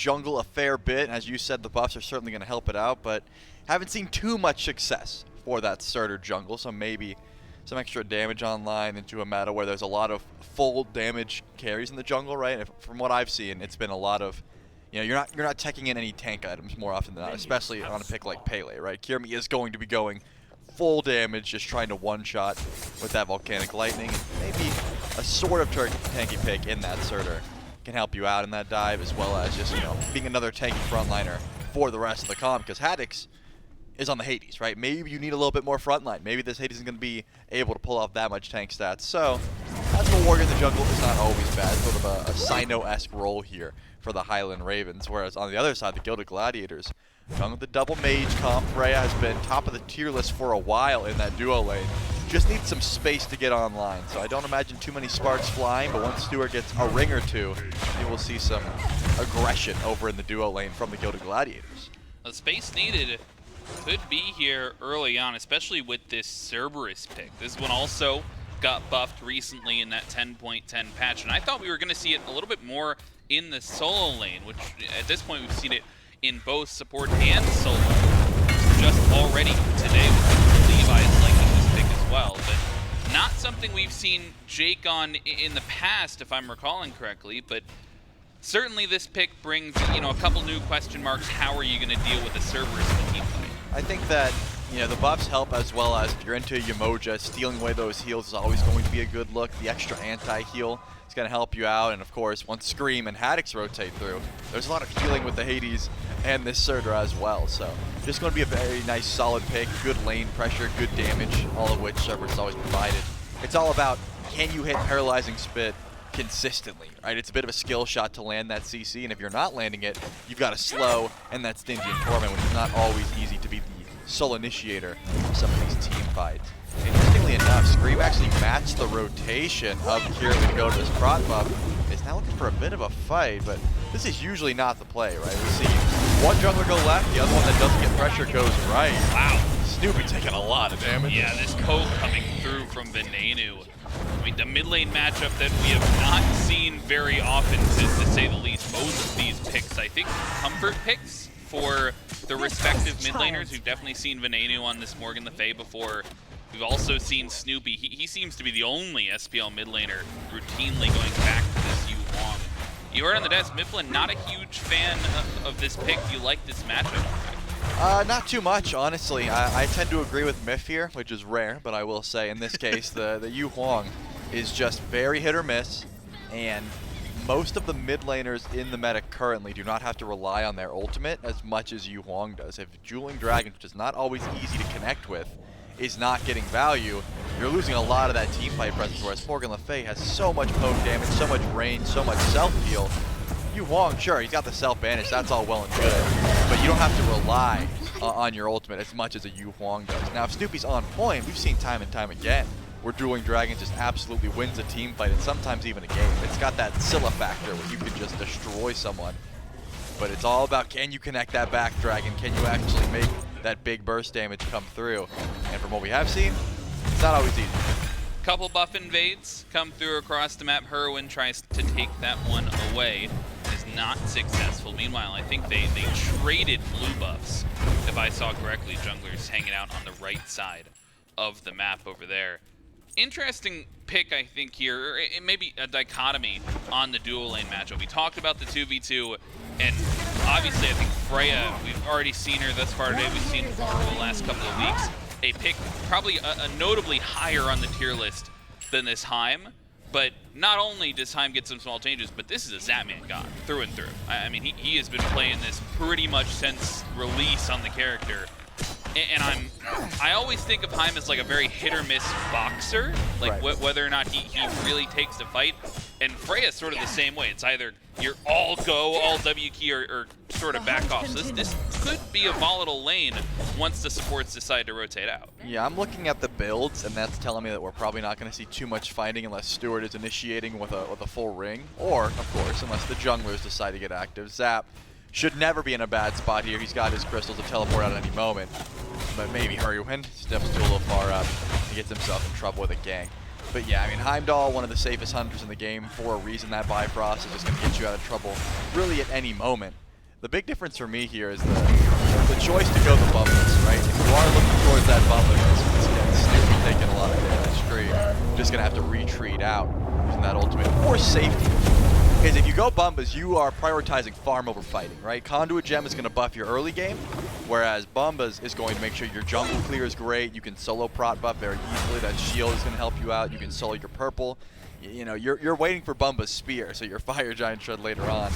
jungle a fair bit. As you said, the buffs are certainly going to help it out, but haven't seen too much success for that starter jungle, so maybe some extra damage online into a meta where there's a lot of full damage carries in the jungle, right? And from what I've seen, it's been a lot of, you know, you're not teching in any tank items more often than not, especially on a pick like Pele, right? Kirmi is going to be going full damage, just trying to one-shot with that Volcanic Lightning. Maybe a sort of tanky pick in that Surtur can help you out in that dive, as well as just, you know, being another tanky frontliner for the rest of the comp, because Haddix is on the Hades, right? Maybe you need a little bit more frontline. Maybe this Hades isn't going to be able to pull off that much tank stats. So, as a warrior in the jungle is not always bad. Sort of a Sino-esque role here for the Highland Ravens, whereas on the other side, the Gilded Gladiators, along with the double mage comp, Freya has been top of the tier list for a while in that duo lane. Just needs some space to get online, so I don't imagine too many sparks flying, but once Stewart gets a ring or two, you will see some aggression over in the duo lane from the Gilded Gladiators. The space needed could be here early on, especially with this Cerberus pick. This one also got buffed recently in that 10.10 patch, and I thought we were going to see it a little bit more in the solo lane, which at this point we've seen it in both support and solo. Just already today with Levi's liking this pick as well, but not something we've seen Jake on in the past, if I'm recalling correctly, but certainly this pick brings, you know, a couple new question marks. How are you going to deal with the Cerberus in the team fight? I think that, you know, the buffs help, as well as if you're into Yamoja, stealing away those heals is always going to be a good look. The extra anti-heal is going to help you out, and of course, once Scream and Haddix rotate through, there's a lot of healing with the Hades and this Surtur as well. So just going to be a very nice, solid pick, good lane pressure, good damage, all of which Cerberus always provided. It's all about, can you hit Paralyzing Spit consistently, right? It's a bit of a skill shot to land that CC, and if you're not landing it, you've got to slow and that Stygian Torment, which is not always easy to be the sole initiator of some of these team fights. Interestingly enough, Scream actually matched the rotation of Kieran to go to this prot buff. Is now looking for a bit of a fight, but this is usually not the play, right? We see one jungler go left, the other one that doesn't get pressure goes right. Wow. Snoopy taking a lot of damage. Yeah, this Coke coming through from Venenu. I mean, the mid lane matchup that we have not seen very often, to say the least. Both of these picks, I think, comfort picks for the respective mid laners. We've definitely seen Venenu on this Morgan Le Fay before. We've also seen Snoopy. He seems to be the only SPL mid laner routinely going back to this Yu Huang. You heard on the desk, Mifflin, not a huge fan of this pick. Do you like this matchup? Not too much, honestly. I tend to agree with Miff here, which is rare, but I will say in this case, the Yu Huang is just very hit or miss, and most of the mid laners in the meta currently do not have to rely on their ultimate as much as Yu Huang does. If Dueling Dragon, which is not always easy to connect with, is not getting value, you're losing a lot of that team fight presence, whereas Morgan Le Fay has so much poke damage, so much range, so much self-heal. Yu Huang, sure, he's got the self-banish, that's all well and good, but you don't have to rely on your ultimate as much as a Yu Huang does. Now, if Snoopy's on point, we've seen time and time again where Dueling Dragon just absolutely wins a team fight and sometimes even a game. It's got that Scylla factor where you can just destroy someone, but it's all about, can you connect that back dragon? Can you actually make that big burst damage come through? And from what we have seen, it's not always easy. Couple buff invades come through across the map. Herwin tries to take that one away. Is not successful. Meanwhile, I think they traded blue buffs, if I saw correctly. Junglers hanging out on the right side of the map over there. Interesting pick, I think, here, or it may be a dichotomy on the dual lane matchup. We talked about the 2v2, and obviously I think Freya, we've already seen her thus far today. We've seen her over the last couple of weeks. A pick probably a notably higher on the tier list than this Heim. But not only does Heim get some small changes, but this is a Zatman god through and through. I mean, he has been playing this pretty much since release on the character. And I always think of Heim as like a very hit or miss boxer, like right. Whether or not he really takes the fight. And Freya's sort of the same way. It's either you're all go, all W key, or sort of back off. So this could be a volatile lane once the supports decide to rotate out. Yeah, I'm looking at the builds, and that's telling me that we're probably not going to see too much fighting unless Stewart is initiating with a full ring, or, of course, unless the junglers decide to get active. Zap should never be in a bad spot here. He's got his crystals to teleport out at any moment. But maybe Herwin steps too a little far up. He gets himself in trouble with a gank. But yeah, I mean, Heimdall, one of the safest hunters in the game for a reason. That Bifrost is just going to get you out of trouble really at any moment. the big difference for me here is the choice to go the bumbless, right? If you are looking towards that bubble, Snoopy taking a lot of damage straight, just gonna have to retreat out using that ultimate for safety. Because if you go Bumbas, you are prioritizing farm over fighting, right? Conduit Gem is going to buff your early game, whereas Bumbas is going to make sure your jungle clear is great. You can solo prot buff very easily. That shield is going to help you out. You can solo your purple. You know, you're waiting for Bumba's spear, so your Fire Giant Shred later on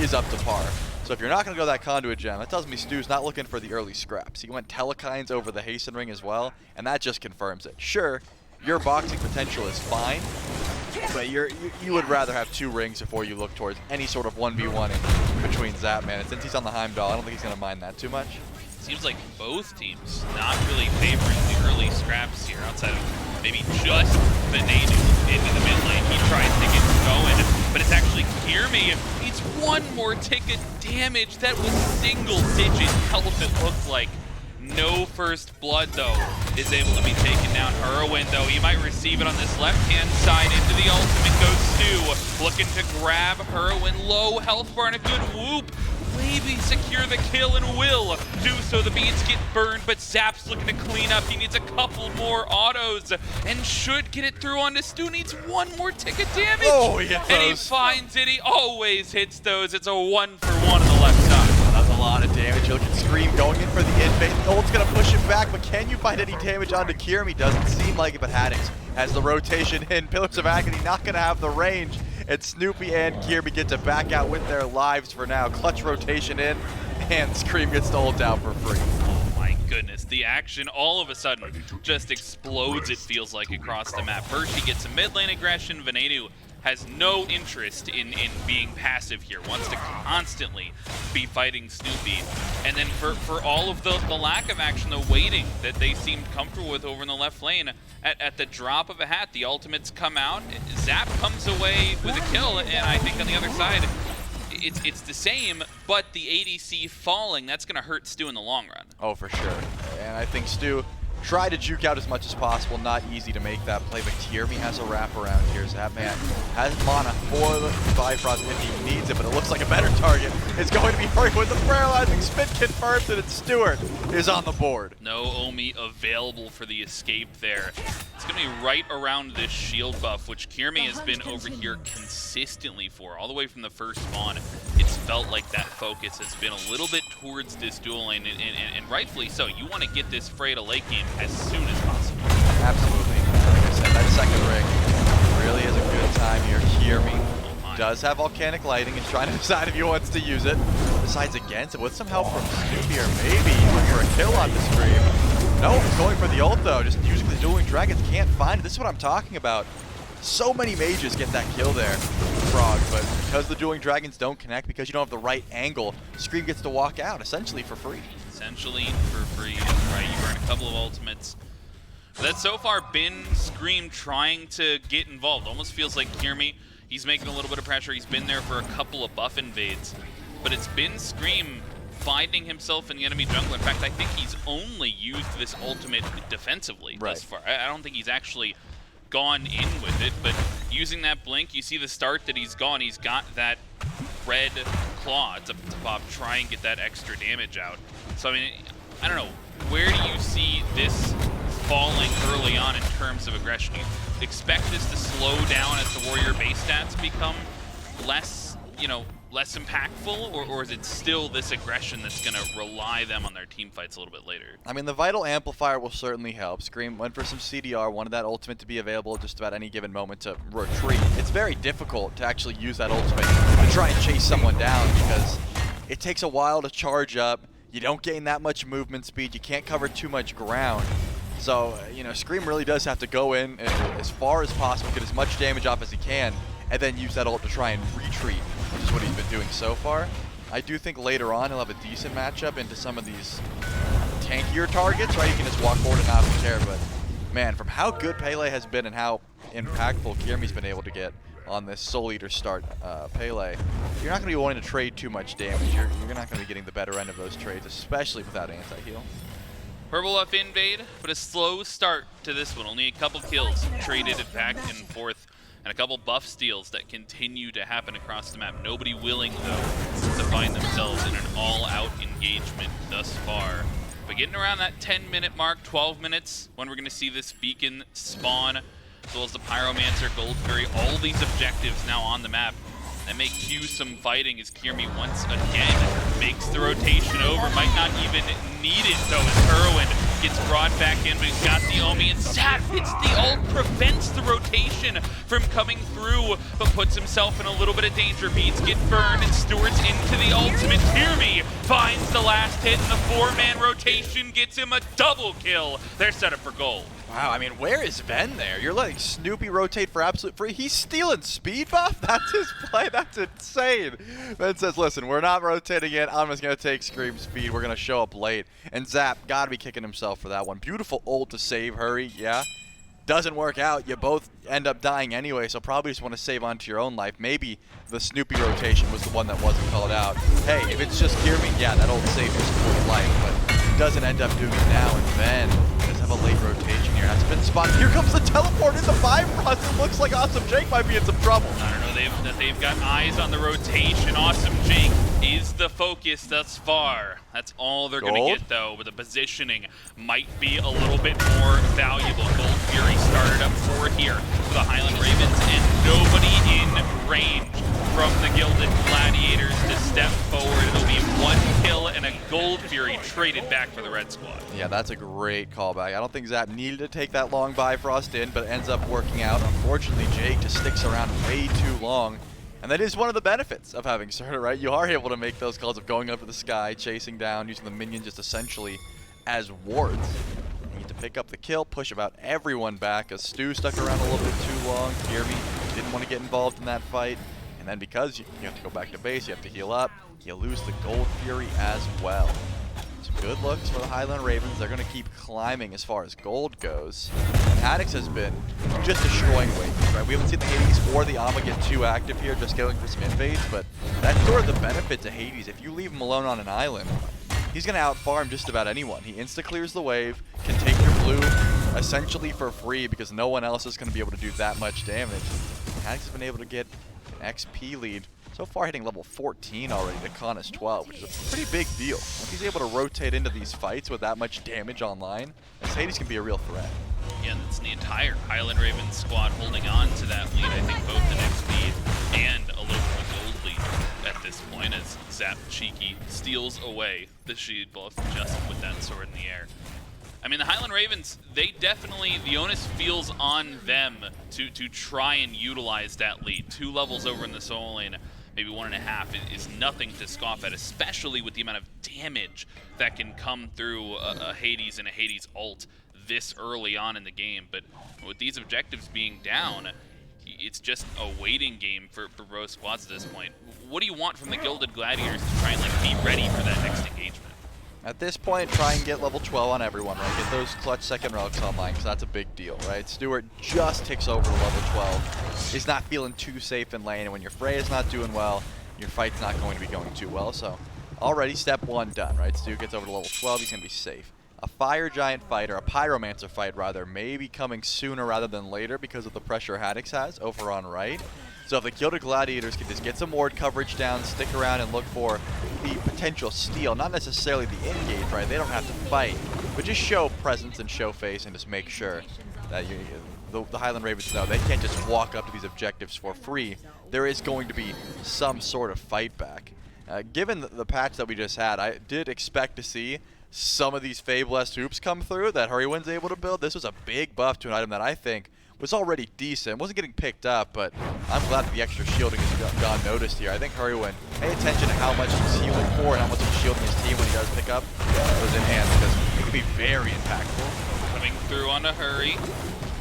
is up to par. So if you're not going to go that Conduit Gem, that tells me Stu's not looking for the early scraps. He went Telekines over the Hasten Ring as well, and that just confirms it. Sure, your boxing potential is fine, but you would rather have 2 rings before you look towards any sort of 1v1 in between Zapman. And since he's on the Heimdall, I don't think he's going to mind that too much. Seems like both teams not really favoring the early scraps here, outside of maybe just Venenu into the mid lane. He tries to get going, but it's actually Kirmi. Needs 1 more tick of damage. That was single-digit health, it looked like. No first blood, though, is able to be taken down. Irwin, though, he might receive it on this left-hand side. Into the ultimate goes Stu, looking to grab Irwin. Low health bar and a good whoop. Maybe secure the kill and will do so. The beads get burned, but Zap's looking to clean up. He needs a couple more autos and should get it through onto Stu. Needs 1 more tick of damage. Oh, he hits and he those. finds it. He always hits those. It's a 1-for-1 on the left side. That's a lot of damage. You look at Scream going in for the invade. Ult's going to push him back, but can you find any damage onto Kirmi? Doesn't seem like it, but Haddix has the rotation in. Pillars of Agony not going to have the range. And Snoopy and Kirby get to back out with their lives for now. Clutch rotation in, and Scream gets the ult out for free. Oh my goodness, the action all of a sudden just explodes, it feels like, across the map. First, he gets a mid lane aggression. Venenu has no interest in being passive here, wants to constantly be fighting Snoopy. And then for all of the lack of action, the waiting that they seemed comfortable with over in the left lane, at the drop of a hat, the ultimates come out, Zap comes away with a kill, and I think on the other side, it's the same, but the ADC falling, that's going to hurt Stu in the long run. Oh, for sure. And I think Stu tried to juke out as much as possible. Not easy to make that play, but Kirmi has a wraparound here. Zapman has mana for the Bifrost if he needs it, but it looks like a better target is going to be Hurry with the paralyzing spin confirms it, and Stewart is on the board. No Omi available for the escape there. It's going to be right around this shield buff, which Kirmi has been over here consistently for, all the way from the first spawn. It's felt like that focus has been a little bit towards this dual lane, and rightfully so. You want to get this fray to late game as soon as possible. Absolutely. Like I said, that second ring really is a good time here. Kirmi does have volcanic lighting. He's trying to decide if he wants to use it. Decides against it with some help from Snoopy, or maybe going for a kill on the Scream. No, he's going for the ult though, just using the dueling dragons. Can't find it. This is what I'm talking about. So many mages get that kill there, Frog, but because the dueling dragons don't connect, because you don't have the right angle, Scream gets to walk out essentially for free. Essentially for free, right? You burn a couple of ultimates. That's so far been Scream trying to get involved. Almost feels like Kirmi, he's making a little bit of pressure. He's been there for a couple of buff invades, but it's been Scream finding himself in the enemy jungle. In fact, I think he's only used this ultimate defensively thus far. I don't think he's actually gone in with it, but using that blink, you see the start that he's gone. He's got that red claw to pop, try and get that extra damage out. So I mean, I don't know, where do you see this falling early on in terms of aggression? You expect this to slow down as the warrior base stats become less, less impactful, or is it still this aggression that's going to rely them on their team fights a little bit later? I mean, the Vital Amplifier will certainly help. Scream went for some CDR, wanted that ultimate to be available just about any given moment to retreat. It's very difficult to actually use that ultimate to try and chase someone down, because it takes a while to charge up. You don't gain that much movement speed. You can't cover too much ground. So, Scream really does have to go in as far as possible, get as much damage off as he can, and then use that ult to try and retreat, which is what he's been doing so far. I do think later on he'll have a decent matchup into some of these tankier targets, right? He can just walk forward and not care, but man, from how good Pele has been and how impactful Kirmi's been able to get on this Soul Eater start Pele, you're not going to be wanting to trade too much damage. You're not going to be getting the better end of those trades, especially without anti-heal. Purple up invade, but a slow start to this one. Only a couple kills traded it back and forth, and a couple buff steals that continue to happen across the map. Nobody willing, though, to find themselves in an all-out engagement thus far. But getting around that 10-minute mark, 12 minutes, when we're going to see this beacon spawn, as well as the Pyromancer, Gold Fury, all these objectives now on the map that may cue some fighting as Kiermi once again makes the rotation over. Might not even need it though, as Irwin gets brought back in, but he's got the Omi, and Zap hits the ult, prevents the rotation from coming through, but puts himself in a little bit of danger. Beats get burned, and Stewart's into the ultimate. Kiermi finds the last hit, and the 4-man rotation gets him a double kill. They're set up for gold. Wow, I mean, where is Ven there? You're letting Snoopy rotate for absolute free. He's stealing speed buff? That's his play? That's insane. Ven says, listen, we're not rotating it. I'm just going to take Scream speed. We're going to show up late. And Zap got to be kicking himself for that one. Beautiful ult to save Hurry, yeah. Doesn't work out. You both end up dying anyway, so probably just want to save onto your own life. Maybe the Snoopy rotation was the one that wasn't called out. Hey, if it's just Kiermi, yeah, that ult saved his life, but he doesn't end up doing it now. And Ven does have a late rotation here. Has been spotted. Here comes the teleport in the Bifrost. It looks like Awesome Jake might be in some trouble. I don't know, they've got eyes on the rotation. Awesome Jake is the focus thus far. That's all they're going to get, though, but the positioning might be a little bit more valuable. Gold Fury started up forward here for the Highland Ravens, and nobody in range from the Gilded Gladiators to step forward. It'll be 1 kill and a Gold Fury traded back for the Red Squad. Yeah, that's a great callback. I don't think Zap needed to take that long Bifrost in, but it ends up working out. Unfortunately, Jake just sticks around way too long. And that is one of the benefits of having Serta, right? You are able to make those calls of going up to the sky, chasing down, using the minions just essentially as wards. You need to pick up the kill, push about everyone back, as Stu stuck around a little bit too long. Kiermi didn't want to get involved in that fight. And then because you have to go back to base, you have to heal up, you lose the Gold Fury as well. Some good looks for the Highland Ravens. They're going to keep climbing as far as gold goes. And Haddix has been just destroying waves, right? We haven't seen the Hades or the Ama get too active here, just going for some invades, but that's sort of the benefit to Hades. If you leave him alone on an island, he's going to outfarm just about anyone. He insta-clears the wave, can take your blue essentially for free because no one else is going to be able to do that much damage. Haddix has been able to get an XP lead. So far hitting level 14 already to Conquest 12, which is a pretty big deal. If he's able to rotate into these fights with that much damage online, Hades can be a real threat. Yeah, and it's the entire Highland Ravens squad holding on to that lead. I think both in XP and a little more gold lead at this point as Zap Cheeky steals away the shield buff just with that sword in the air. I mean, the Highland Ravens, they definitely, the onus feels on them to try and utilize that lead. 2 levels over in the solo lane, maybe 1.5 is nothing to scoff at, especially with the amount of damage that can come through a Hades and a Hades ult this early on in the game. But with these objectives being down, it's just a waiting game for both squads at this point. What do you want from the Gilded Gladiators to try and be ready for that next engagement? At this point, try and get level 12 on everyone, right? Get those clutch second relics online, because that's a big deal, right? Stewart just ticks over to level 12. He's not feeling too safe in lane, and when your Freya's not doing well, your fight's not going to be going too well. So already step 1 done, right? Stu gets over to level 12, he's going to be safe. A Fire Giant fight, or a Pyromancer fight rather, may be coming sooner rather than later because of the pressure Haddix has over on right. So if the Gilded Gladiators can just get some ward coverage down, stick around and look for the potential steal, not necessarily the engage, right? They don't have to fight, but just show presence and show face and just make sure that the Highland Ravens know they can't just walk up to these objectives for free. There is going to be some sort of fight back. Given the patch that we just had, I did expect to see some of these Fablest hoops come through that Hurrywin's able to build. This was a big buff to an item that I think was already decent. Wasn't getting picked up, but I'm glad that the extra shielding has gone noticed here. I think Hurrywin, pay attention to how much he's healing for and how much he's shielding his team when he does pick up those in hand, because it can be very impactful. Coming through on a Hurry.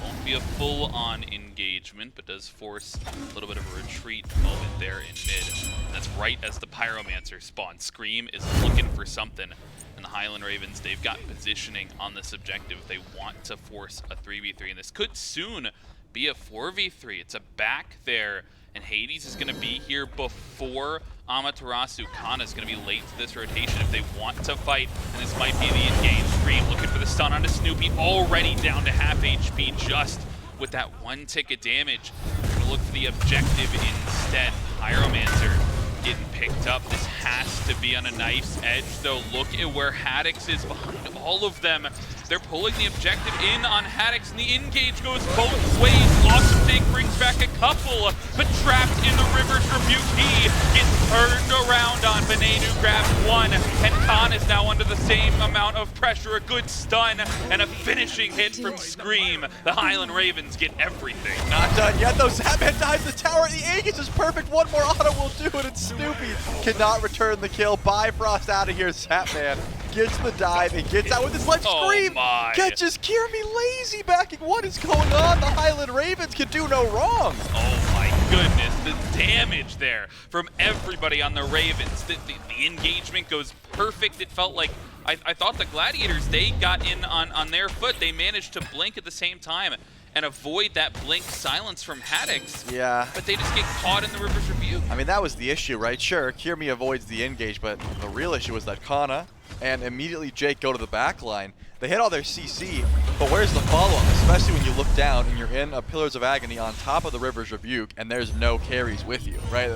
Won't be a full-on engagement, but does force a little bit of a retreat moment there in mid. That's right as the Pyromancer spawns. Scream is looking for something. And the Highland Ravens, they've got positioning on this objective. They want to force a 3v3, and this could soon be a 4v3. It's a back there, and Hades is going to be here before Amaterasu. Kana's going to be late to this rotation if they want to fight, and this might be the engage. Scream looking for the stun onto Snoopy, already down to half HP just with that 1 tick of damage. We're going to look for the objective instead. Pyromancer getting picked up. This has to be on a knife's edge, though. Look at where Haddix is behind all of them. They're pulling the objective in on Haddix, and the engage goes both ways. Awesome Jake brings back a couple, but trapped in the River's Rebuke, he gets turned around on. Venenu grabs one, and Khan is now under the same amount of pressure. A good stun and a finishing hit from Scream. The Highland Ravens get everything. Not done yet, though. Zapman dives the tower. The Aegis is perfect. One more auto will do it, and Snoopy cannot return the kill. Bifrost out of here. Zapman gets the dive and gets out with his left. Scream catches Kirmi lazy backing. What is going on? The Highland Ravens can do no wrong. Oh my goodness, the damage there from everybody on the Ravens. The engagement goes perfect. It felt like, I thought the Gladiators, they got in on their foot. They managed to blink at the same time and avoid that blink silence from Haddix. Yeah. But they just get caught in the River's Rebuke. I mean, that was the issue, right? Sure, Kirmi avoids the engage, but the real issue was that Kana and immediately Jake go to the back line. They hit all their CC, but where's the follow-up? Especially when you look down and you're in a Pillars of Agony on top of the River's Rebuke and there's no carries with you, right?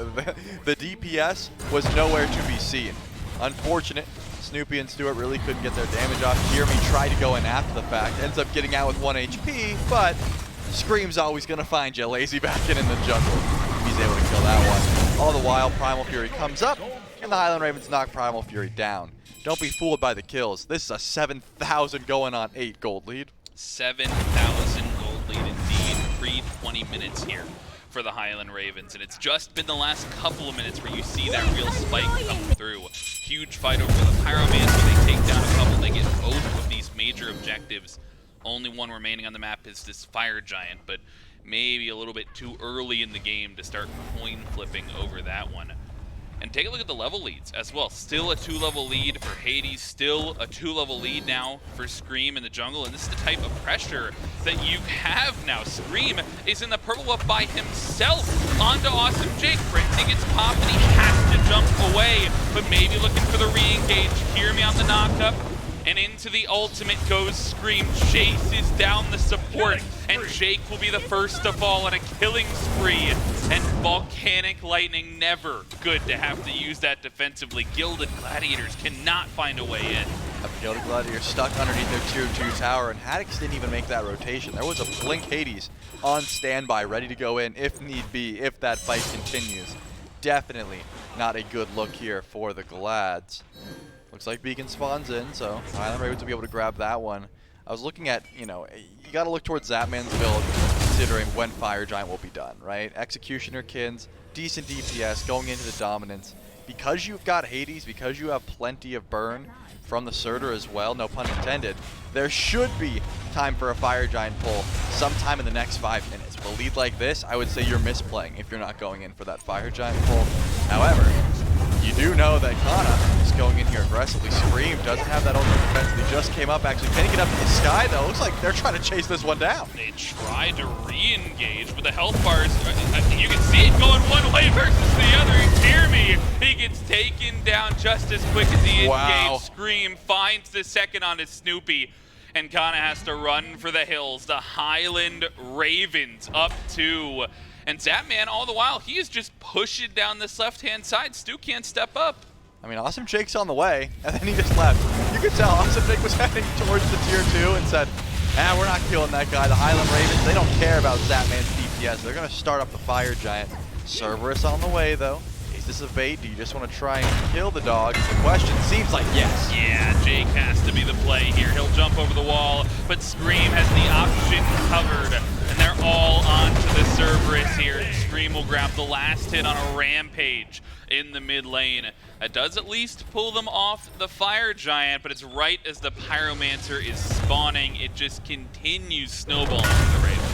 The DPS was nowhere to be seen. Unfortunate. Snoopy and Stewart really couldn't get their damage off. Kirmi tried to go in after the fact, ends up getting out with 1 HP, but Scream's always gonna find you lazy backing in the jungle. He's able to kill that one. All the while, Primal Fury comes up, and the Highland Ravens knock Primal Fury down. Don't be fooled by the kills. This is a 7,000 going on 8 gold lead. 7,000 gold lead indeed. Pre-20 minutes here for the Highland Ravens, and it's just been the last couple of minutes where you see that real spike come through. Huge fight over the Pyromancer. They take down a couple. They get both of these major objectives. Only one remaining on the map is this Fire Giant, but maybe a little bit too early in the game to start coin flipping over that one. And take a look at the level leads as well. Still a 2-level lead for Hades, still a 2-level lead now for Scream in the jungle, and this is the type of pressure that you have now. Scream is in the purple buff by himself onto Awesome Jake. Frenzy gets popped and he has to jump away, but maybe looking for the re-engage. Hear me on the knockup. And into the ultimate goes Scream, chases down the support, and Jake will be the first to fall on a killing spree. And Volcanic Lightning, never good to have to use that defensively. Gilded Gladiators cannot find a way in. The Gilded Gladiators stuck underneath their tier 2 tower, and Haddix didn't even make that rotation. There was a Blink Hades on standby, ready to go in if need be, if that fight continues. Definitely not a good look here for the Glads. Looks like Beacon spawns in, so Highland Ravens will be able to grab that one. I was looking at, you got to look towards Zapman's build, considering when Fire Giant will be done, right? Executioner Kins, decent DPS, going into the dominance. Because you've got Hades, because you have plenty of burn from the Surtur as well, no pun intended, there should be time for a Fire Giant pull sometime in the next 5 minutes. With a lead like this, I would say you're misplaying if you're not going in for that Fire Giant pull. However, you do know that Kana is going in here aggressively. Scream doesn't have that ultimate defense. They just came up, actually. Can he get up to the sky, though? Looks like they're trying to chase this one down. They tried to re-engage, but the health bars, you can see it going one way versus the other. Hear me. He gets taken down just as quick as he engaged. Scream finds the second on his Snoopy, and Kana has to run for the hills. The Highland Ravens up 2. And Zapman, all the while, he is just pushing down this left-hand side. Stu can't step up. I mean, Awesome Jake's on the way, and then he just left. You could tell Awesome Jake was heading towards the tier 2 and said, we're not killing that guy. The Highland Ravens, they don't care about Zapman's DPS. They're going to start up the Fire Giant. Cerberus on the way, though. Is this a bait? Do you just want to try and kill the dog? Is the question. Seems like yes. Yeah, Jake has to be the play here. He'll jump over the wall, but Scream has the option covered. And they're all onto the Cerberus here. And Scream will grab the last hit on a Rampage in the mid lane. That does at least pull them off the Fire Giant, but it's right as the Pyromancer is spawning. It just continues snowballing for the Ravens.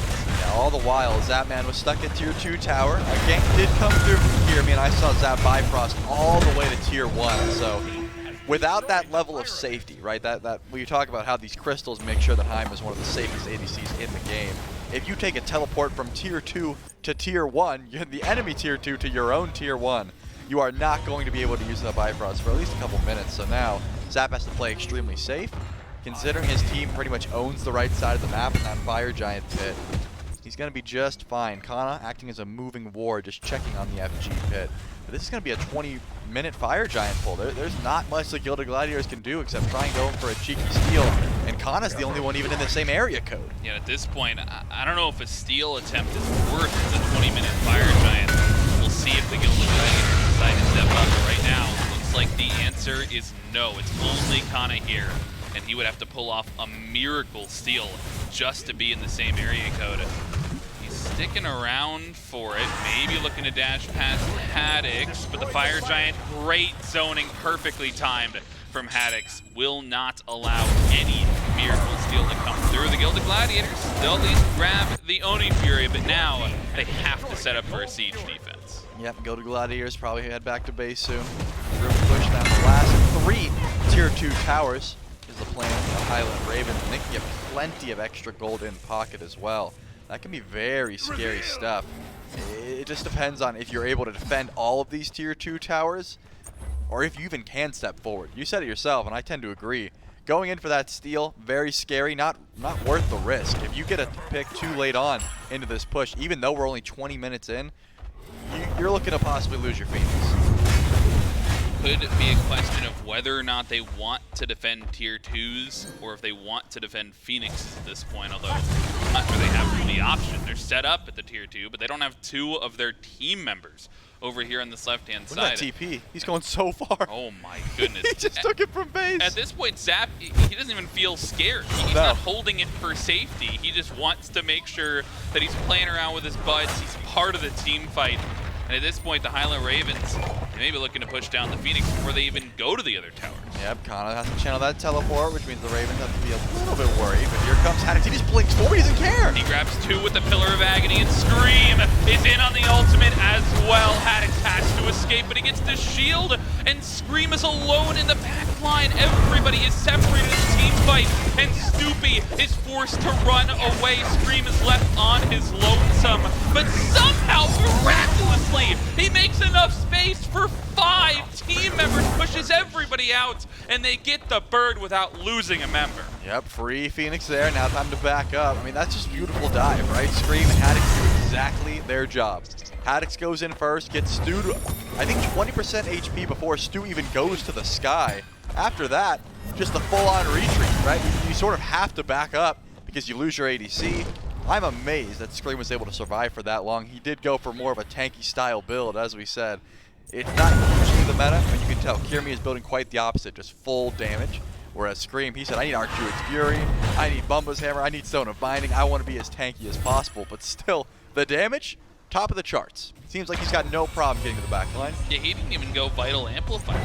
Yeah, all the while, Zapman was stuck at tier 2 tower. A gank did come through from here. I mean, I saw Zap Bifrost all the way to tier 1. So without that level of safety, right? That we talk about how these crystals make sure that Heim is one of the safest ADCs in the game. If you take a teleport from tier 2 to tier 1, you're the enemy tier 2 to your own tier 1, you are not going to be able to use the Bifrost for at least a couple minutes. So now Zap has to play extremely safe, considering his team pretty much owns the right side of the map in that Fire Giant pit. He's going to be just fine. Kana acting as a moving ward, just checking on the FG pit. But this is going to be a 20-minute Fire Giant pull. There's not much the Gilded Gladiators can do except try and go for a cheeky steal, and Kana's the only one even in the same area code. Yeah, at this point, I don't know if a steal attempt is worth the 20-minute Fire Giant. We'll see if the Gilded Gladiators decide to step up. But right now, looks like the answer is no. It's only Kana here, and he would have to pull off a miracle steal just to be in the same area code. Sticking around for it, maybe looking to dash past Haddix, but the Fire Giant, great zoning, perfectly timed from Haddix, will not allow any miracle steal to come through. The Gilded Gladiators, they'll at least grab the Oni Fury, but now they have to set up for a siege defense. Yep, Gilded Gladiators probably head back to base soon. Room to push down the last 3 Tier 2 towers is the plan for the Highland Ravens, and they can get plenty of extra gold in pocket as well. That can be very scary stuff. It just depends on if you're able to defend all of these Tier 2 towers, or if you even can step forward. You said it yourself, and I tend to agree. Going in for that steal, very scary, not worth the risk. If you get a pick too late on into this push, even though we're only 20 minutes in, you're looking to possibly lose your Phoenix. Could be a question of whether or not they want to defend Tier 2s or if they want to defend Phoenixes at this point, although I'm not sure they have the option. They're set up at the Tier 2, but they don't have 2 of their team members over here on this left-hand side. Look at that TP. He's going so far. Oh my goodness. He just took it from base. At this point, Zap, he doesn't even feel scared. He's not holding it for safety. He just wants to make sure that he's playing around with his buds. He's part of the team fight. And at this point, the Highland Ravens may be looking to push down the Phoenix before they even go to the other towers. Yep, Kana has to channel that teleport, which means the Ravens have to be a little bit worried. But here comes Haddix. He just blinks forward. He doesn't care. He grabs 2 with the Pillar of Agony, and Scream is in on the ultimate as well. Haddix has to escape, but he gets the shield, and Scream is alone in the back line. Everybody is separated in the team fight, and Snoopy is forced to run away. Scream is left on his lonesome, but somehow, miraculously, he makes enough space for 5 team members, pushes everybody out, and they get the bird without losing a member. Yep, free Phoenix there. Now time to back up. I mean, that's just beautiful dive, right? Scream and Haddix do exactly their job. Haddix goes in first, gets Stu to, I think, 20% HP before Stu even goes to the sky. After that, just a full-on retreat, right? You sort of have to back up because you lose your ADC. I'm amazed that Scream was able to survive for that long. He did go for more of a tanky style build, as we said. It's not usually the meta, but you can tell Kirmi is building quite the opposite, just full damage. Whereas Scream, he said, I need Arctuit's Fury, I need Bumba's Hammer, I need Stone of Binding, I want to be as tanky as possible. But still, the damage, top of the charts. Seems like he's got no problem getting to the back line. Yeah, he didn't even go Vital Amplifier,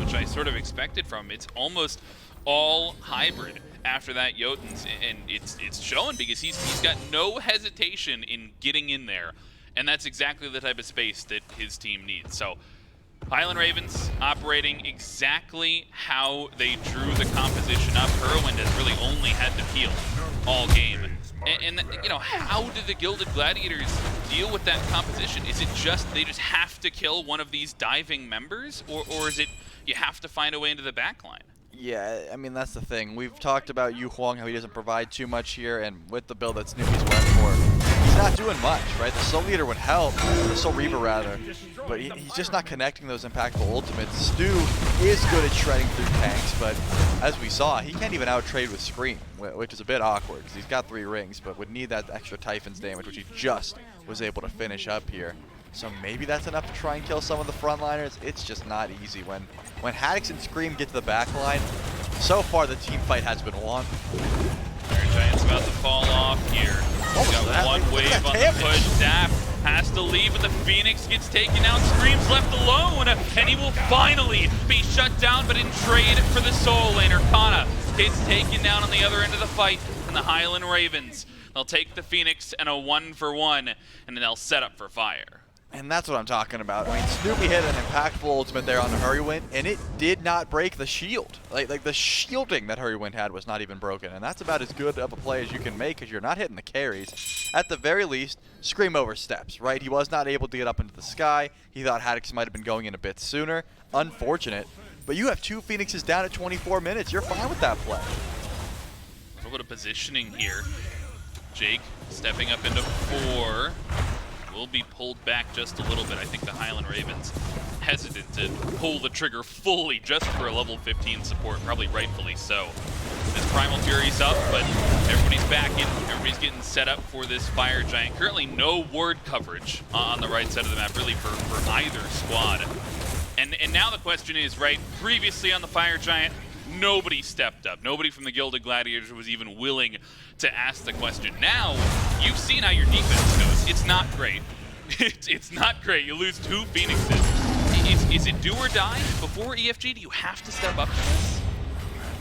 which I sort of expected from him. It's almost all hybrid after that Jotuns, and it's showing because he's got no hesitation in getting in there, and that's exactly the type of space that his team needs. So Highland Ravens operating exactly how they drew the composition up. Herwind has really only had to peel all game. And you know, how do the Gilded Gladiators deal with that composition? Is it just they just have to kill one of these diving members, or is it you have to find a way into the backline? Yeah, I mean, that's the thing. We've talked about Yu Huang, how he doesn't provide too much here, and with the build that Snoopy's went for, he's not doing much, right? The Soul Leader would help, the Soul Reaver rather, but he's just not connecting those impactful ultimates. Stu is good at shredding through tanks, but as we saw, he can't even out-trade with Scream, which is a bit awkward, because he's got 3 rings, but would need that extra Typhon's damage, which he just was able to finish up here. So maybe that's enough to try and kill some of the frontliners. It's just not easy. When Haddix and Scream get to the back line, so far the team fight has been won. Iron Giant's about to fall off here. He's got one wave on the push. Zap has to leave, but the Phoenix gets taken out. Scream's left alone, and he will finally be shut down, but in trade for the Soul Laner, Kana gets taken down on the other end of the fight, and the Highland Ravens, they'll take the Phoenix and a 1-for-1, and then they'll set up for fire. And that's what I'm talking about. I mean, Snoopy hit an impactful ultimate there on the Hurrywin, and it did not break the shield. Like the shielding that Hurrywin had was not even broken, and that's about as good of a play as you can make because you're not hitting the carries. At the very least, Scream oversteps, right? He was not able to get up into the sky. He thought Haddix might have been going in a bit sooner. Unfortunate. But you have 2 Phoenixes down at 24 minutes. You're fine with that play. A little bit of positioning here. Jake stepping up into 4. Will be pulled back just a little bit. I think the Highland Ravens hesitant to pull the trigger fully just for a level 15 support, probably rightfully so. This Primal Fury's up, but everybody's back in. Everybody's getting set up for this Fire Giant. Currently no ward coverage on the right side of the map, really, for either squad. And now the question is, right, previously on the Fire Giant, nobody stepped up. Nobody from the Gilded Gladiators was even willing to ask the question. Now, you've seen how your defense goes. It's not great. It's not great. You lose 2 Phoenixes. Is it do or die before EFG? Do you have to step up to this?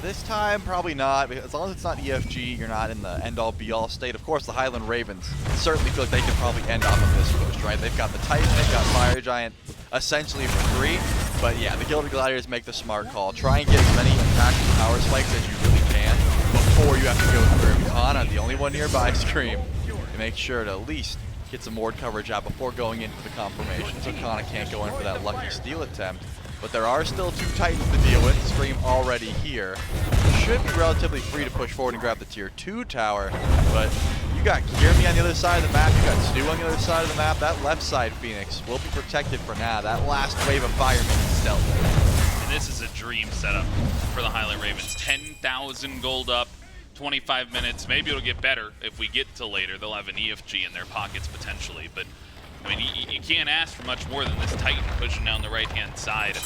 This time, probably not. As long as it's not EFG, you're not in the end-all, be-all state. Of course, the Highland Ravens certainly feel like they can probably end off of this push, right? They've got the Titan, they've got Fire Giant essentially for free. But yeah, the Gilded Gladiators make the smart call. Try and get as many impactful power spikes as you really can before you have to go through. Kana, the only one nearby, Scream, to make sure to at least get some ward coverage out before going into the confirmation. So Kana can't go in for that lucky steal attempt. But there are still 2 Titans to deal with. Scream already here. Should be relatively free to push forward and grab the tier 2 tower. But you got Kirmi on the other side of the map. You got Stu on the other side of the map. That left side Phoenix will be protected for now. That last wave of firemen is stealth. And this is a dream setup for the Highland Ravens. 10,000 gold up, 25 minutes. Maybe it'll get better if we get to later. They'll have an EFG in their pockets potentially. But I mean, you can't ask for much more than this Titan pushing down the right-hand side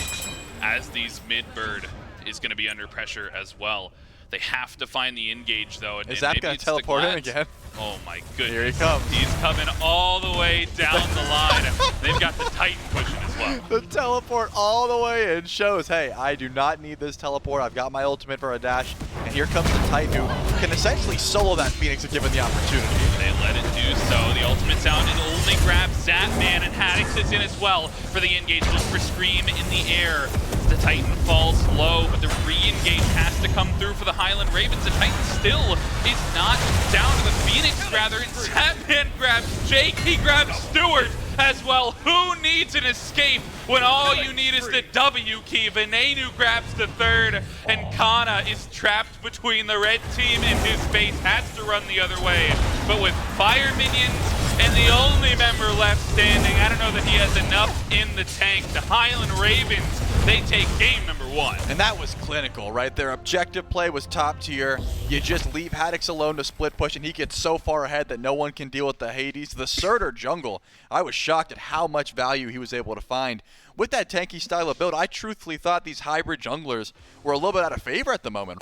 as these mid-bird is going to be under pressure as well. They have to find the engage, though. Is that going to teleport in again? Oh, my goodness. Here he comes. He's coming all the way down the line. They've got the Titan pushing as well. The teleport all the way in shows, hey, I do not need this teleport. I've got my ultimate for a dash. And here comes the Titan who can essentially solo that Phoenix if given the opportunity. They let it do so. The ultimate's out and only grabs Zapman, and Haddix is in as well for the engage. Look for Scream in the air. The Titan falls low, but the re-engage has to come through for the Highland Ravens. The Titan still is not down to the Phoenix, rather, and Zapman grabs Jake, he grabs Stewart as well. Who needs an escape when all you need is the W key? Venenu grabs the 3rd, and Kana is trapped between the red team and his base, has to run the other way. But with fire minions and the only member left standing, I don't know that he has enough in the tank. The Highland Ravens, they take game number 1. And that was clinical, right? Their objective play was top tier. You just leave Haddix alone to split push, and he gets so far ahead that no one can deal with the Hades. The Surtur jungle, I was shocked at how much value he was able to find. With that tanky style of build, I truthfully thought these hybrid junglers were a little bit out of favor at the moment.